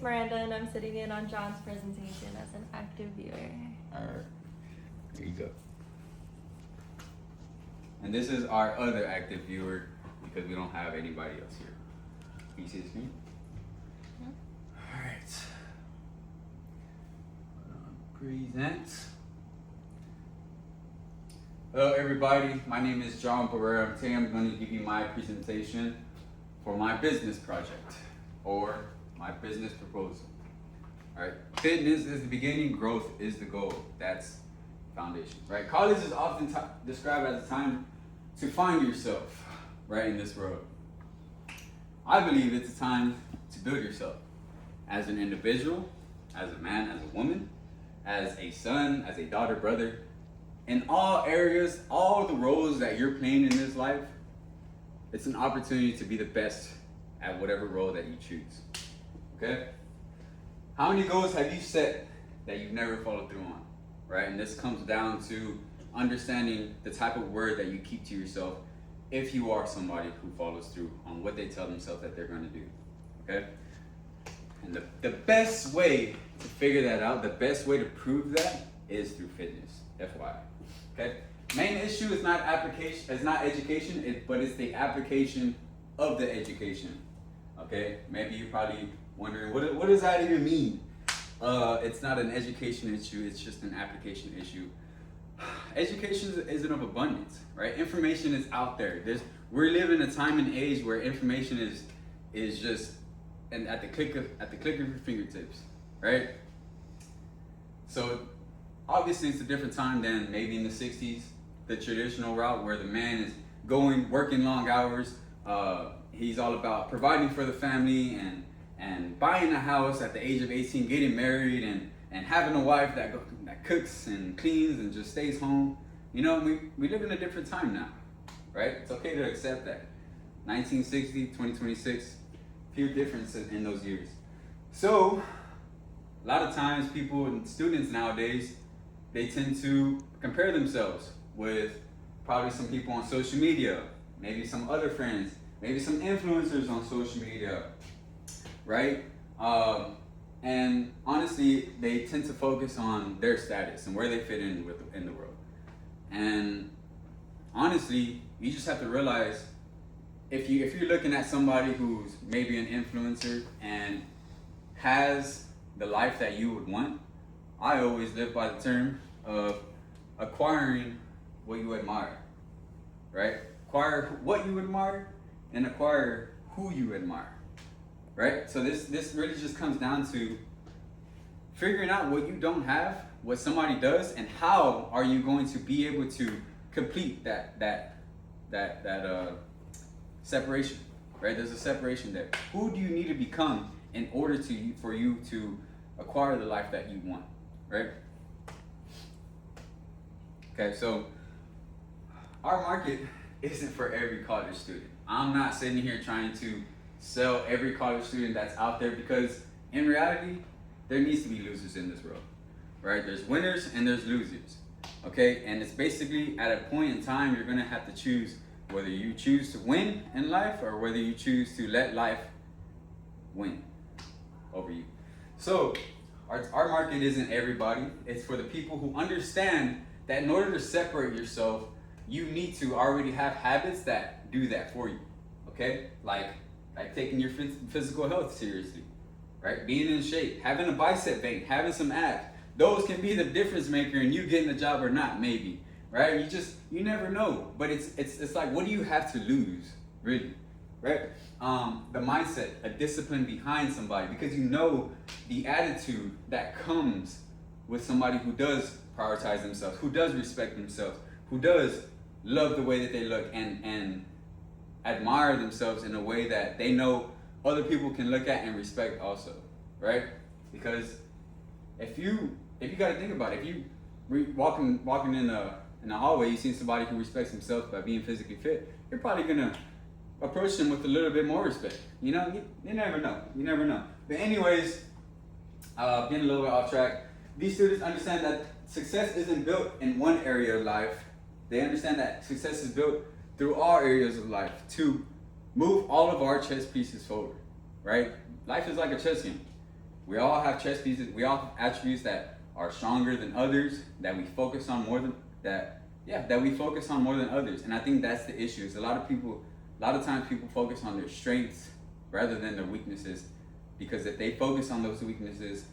Miranda, and I'm sitting in on John's presentation as an active viewer. All right, here you go. And this is our other active viewer because we don't have anybody else here. Can you see the screen? Yeah. All right. Present. Hello everybody, my name is John Barrera. Today I'm going to give you my presentation for my business project or my business proposal. All right, fitness is the beginning, growth is the goal. That's foundation, right? College is often described as a time to find yourself, right, in this world. I believe it's a time to build yourself as an individual, as a man, as a woman, as a son, as a daughter, brother. In all areas, all the roles that you're playing in this life, it's an opportunity to be the best at whatever role that you choose. Okay? How many goals have you set that you've never followed through on? Right? And this comes down to understanding the type of word that you keep to yourself if you are somebody who follows through on what they tell themselves that they're going to do. Okay? And the best way to figure that out, the best way to prove that is through fitness. FYI. Okay? Main issue is not application, it's not education, but it's the application of the education. Okay? Maybe you're probably wondering, what does that even mean? It's not an education issue, it's just an application issue. Education isn't of abundance, right? Information is out there. We're living a time and age where information is just and at the click of your fingertips, right? So obviously it's a different time than maybe in the 60s, the traditional route where the man is working long hours. He's all about providing for the family and buying a house at the age of 18, getting married and having a wife that cooks and cleans and just stays home. You know, we live in a different time now, right? It's okay to accept that. 1960, 2026, few differences in those years. So a lot of times people and students nowadays, they tend to compare themselves with probably some people on social media, maybe some other friends, maybe some influencers on social media, right? And honestly, they tend to focus on their status and where they fit in the world. And honestly, you just have to realize if you're looking at somebody who's maybe an influencer and has the life that you would want, I always live by the term of acquiring what you admire, right? Acquire what you admire and acquire who you admire, right? So this really just comes down to figuring out what you don't have, what somebody does, and how are you going to be able to complete that separation, right? There's a separation there. Who do you need to become in order for you to acquire the life that you want, right? Okay, so our market isn't for every college student. I'm not sitting here trying to sell every college student that's out there because in reality, there needs to be losers in this world, right? There's winners and there's losers, okay? And it's basically at a point in time, you're gonna have to choose whether you choose to win in life or whether you choose to let life win over you. So our market isn't everybody. It's for the people who understand that in order to separate yourself, you need to already have habits that do that for you, okay? Like taking your physical health seriously, right? Being in shape, having a bicep vein, having some abs. Those can be the difference maker in you getting the job or not, maybe, right? You never know. But it's like, what do you have to lose, really, right? The mindset, a discipline behind somebody, because you know the attitude that comes with somebody who does prioritize themselves, who does respect themselves, who does love the way that they look and admire themselves in a way that they know other people can look at and respect also, right? Because if you got to think about it, if you walking in a hallway, you see somebody who respects himself by being physically fit, you're probably gonna approach them with a little bit more respect. You know, you never know. You never know. But anyways, getting a little bit off track. These students understand that success isn't built in one area of life. They understand that success is built through all areas of life to move all of our chess pieces forward, right? Life is like a chess game. We all have chess pieces. We all have attributes that are stronger than others, that we focus on more than that. Yeah, that we focus on more than others. And I think that's the issue. Is a lot of times people focus on their strengths rather than their weaknesses, because if they focus on those weaknesses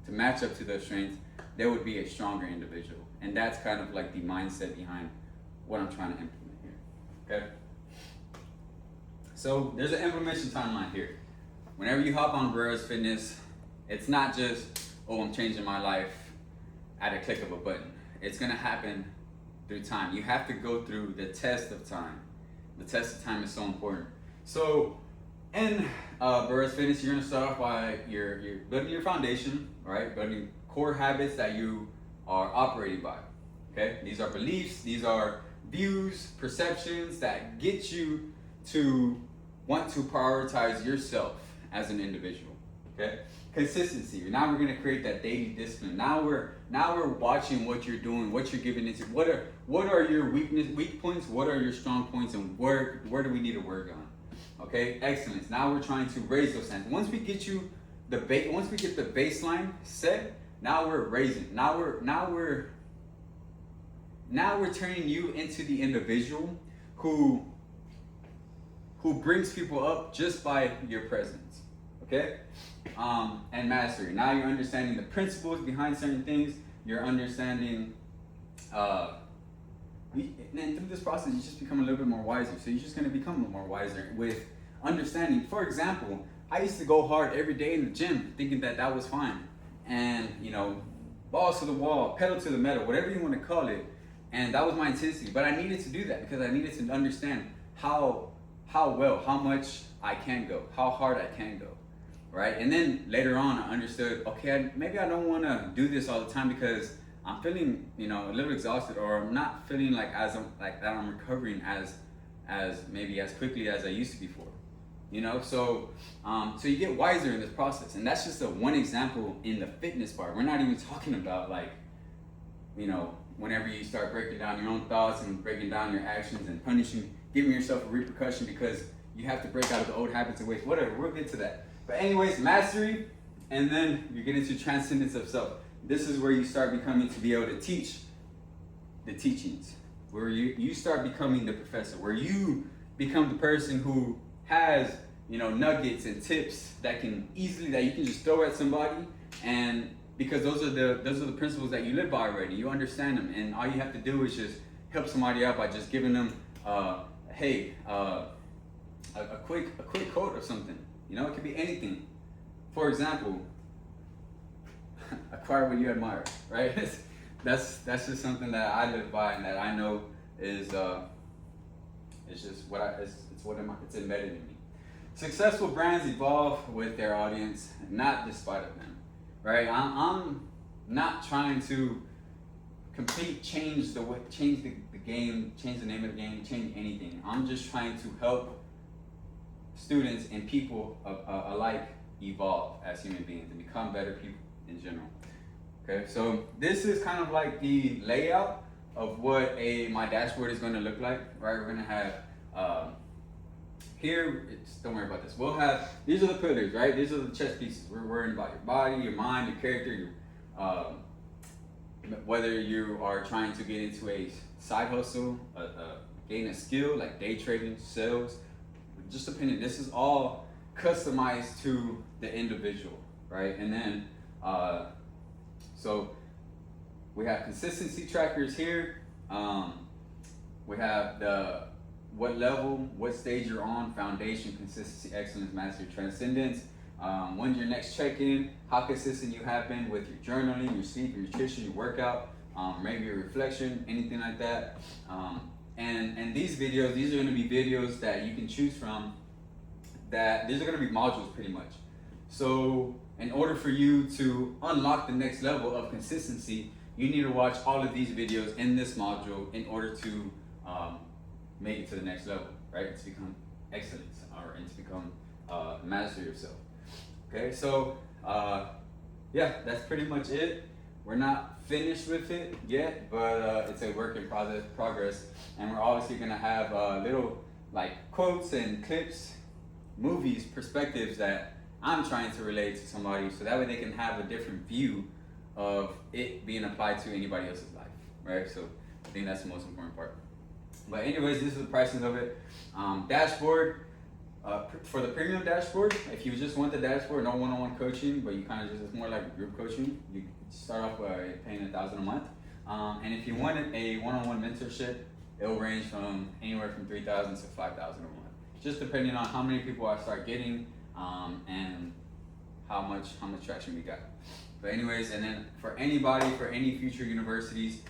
to match up to those strengths, they would be a stronger individual. And that's kind of like the mindset behind what I'm trying to implement here. Okay? So there's an implementation timeline here. Whenever you hop on Barrera's Fitness, it's not just, oh, I'm changing my life at a click of a button. It's gonna happen through time. You have to go through the test of time. The test of time is so important. So in Barrera's Fitness, you're gonna start off by you're building your foundation, right? Building core habits that you are operating by. Okay? These are beliefs, these are views, perceptions that get you to want to prioritize yourself as an individual. Okay? Consistency. Now we're gonna create that daily discipline. Now we're watching what you're doing, what you're giving into. What are your weak points? What are your strong points, and where do we need to work on? Okay, excellence. Now we're trying to raise those standards. Once we get the baseline set, now we're raising. Now we're turning you into the individual who brings people up just by your presence. Okay? And mastery. Now you're understanding the principles behind certain things. You're understanding, and through this process, you just become a little bit more wiser. So you're just going to become a little more wiser with understanding. For example, I used to go hard every day in the gym, thinking that was fine, and balls to the wall, pedal to the metal, whatever you want to call it, and that was my intensity. But I needed to do that because I needed to understand how much I can go, how hard I can go. Right? And then later on, I understood, okay, maybe I don't want to do this all the time because I'm feeling, a little exhausted, or I'm not feeling like I'm recovering as maybe as quickly as I used to before. So you get wiser in this process, and that's just one example in the fitness part. We're not even talking about whenever you start breaking down your own thoughts and breaking down your actions and giving yourself a repercussion because you have to break out of the old habits and ways. Whatever, we'll get to that. But anyways, mastery, and then you get into transcendence of self. This is where you start becoming to be able to teach the teachings, where you start becoming the professor, where you become the person who has nuggets and tips that you can just throw at somebody, and because those are the principles that you live by already. You understand them, and all you have to do is just help somebody out by just giving them a quick quote or something. It could be anything. For example, acquire what you admire, right? That's just something that I live by and that I know is it's just it's embedded in me. Successful brands evolve with their audience, not despite of them, right? I'm not trying to change the game, change the name of the game, change anything. I'm just trying to help students and people alike evolve as human beings and become better people in general. Okay, so this is kind of like the layout of what my dashboard is going to look like. Right, we're going to have don't worry about this. We'll have, these are the pillars, right? These are the chess pieces. We're worrying about your body, your mind, your character, whether you are trying to get into a side hustle, gain a skill like day trading, sales. Just depending, this is all customized to the individual, right? And then, so we have consistency trackers here. We have what level, what stage you're on, foundation, consistency, excellence, mastery, transcendence. When's your next check-in? How consistent you have been with your journaling, your sleep, your nutrition, your workout, maybe your reflection, anything like that. And these videos, these are going to be videos that you can choose from. These are going to be modules pretty much. So in order for you to unlock the next level of consistency, you need to watch all of these videos in this module in order to make it to the next level, right? To become excellent and to become master yourself. Okay, so yeah, that's pretty much it. We're not finished with it yet, but it's a work in progress, and we're obviously gonna have little like quotes and clips, movies, perspectives that I'm trying to relate to somebody, so that way they can have a different view of it being applied to anybody else's life, right? So I think that's the most important part. But anyways, this is the pricing of it. Dashboard, for the premium dashboard, if you just want the dashboard, no one-on-one coaching, but you kind of just, it's more like group coaching, you start off by paying $1,000 a month. And if you wanted a one-on-one mentorship, it'll range from anywhere from $3,000 to $5,000 a month, just depending on how many people I start getting, and how much traction we got. But anyways, and then for anybody, for any future universities,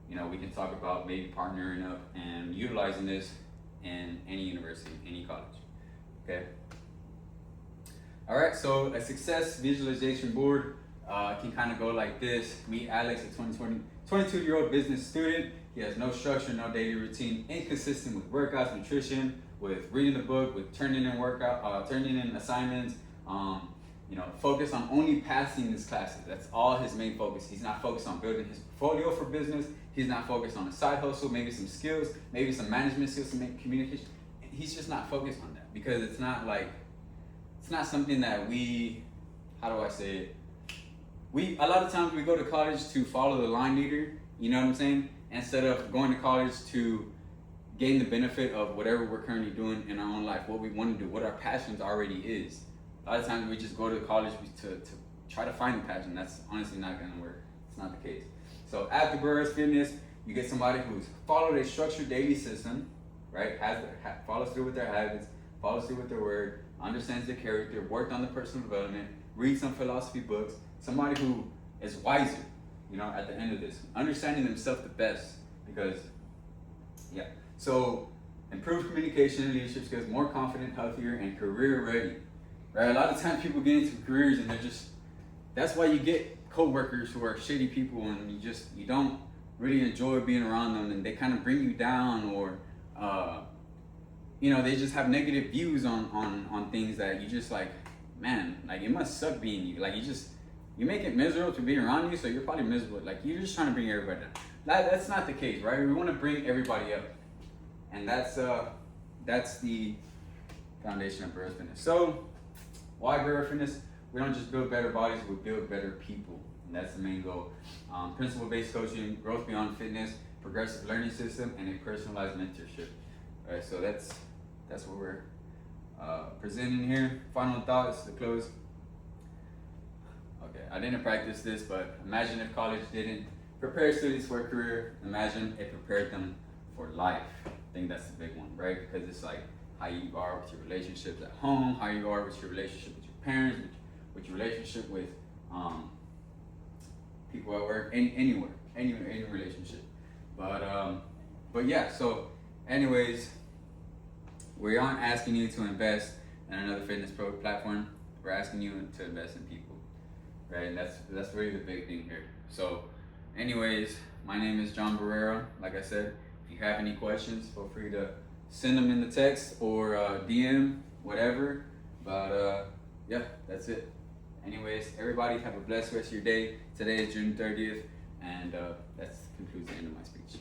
you know, we can talk about maybe partnering up and utilizing this in any university, any college. Okay. All right. So a success visualization board can kind of go like this. Meet Alex, a 22-year-old business student. He has no structure, no daily routine, inconsistent with workouts, nutrition, with reading the book, with turning in assignments. You know, focus on only passing his classes. That's all his main focus. He's not focused on building his portfolio for business. He's not focused on a side hustle, maybe some skills, maybe some management skills, some communication. He's just not focused on that because it's not something that we, how do I say it? A lot of times we go to college to follow the line leader, you know what I'm saying? Instead of going to college to gain the benefit of whatever we're currently doing in our own life, what we want to do, what our passions already is. A lot of times we just go to college to try to find the passion. That's honestly not gonna work. It's not the case. So at Barreras Fitness, you get somebody who's followed a structured daily system, right? Follows through with their habits, follows through with their word, understands their character, worked on the personal development, reads some philosophy books. Somebody who is wiser, you know, at the end of this, understanding themselves the best, because, yeah. So improved communication and leadership skills, more confident, healthier, and career ready. Right? A lot of times people get into careers and that's why you get co-workers who are shitty people and you don't really enjoy being around them, and they kind of bring you down, or you know, they just have negative views on things that you just like, man, like it must suck being you. Like you make it miserable to be around you, so you're probably miserable. Like you're just trying to bring everybody down. That's not the case, right? We want to bring everybody up. And that's the foundation of Barreras Fitness. So why Barreras Fitness? We don't just build better bodies, we build better people. And that's the main goal. Principle-based coaching, growth beyond fitness, progressive learning system, and a personalized mentorship. All right, so that's what we're presenting here. Final thoughts to close. Okay, I didn't practice this, but imagine if college didn't prepare students for a career. Imagine it prepared them for life. I think that's the big one, right? Because it's like how you are with your relationships at home, how you are with your relationship with your parents, with your relationship with people at work, anywhere, any relationship. But yeah. So, anyways, we aren't asking you to invest in another fitness pro platform. We're asking you to invest in people, right? And that's really the big thing here. So, anyways, my name is John Barrera. Like I said, if you have any questions, feel free to send them in the text or DM, whatever. But yeah, that's it. Anyways, everybody have a blessed rest of your day. Today is June 30th, and that concludes the end of my speech.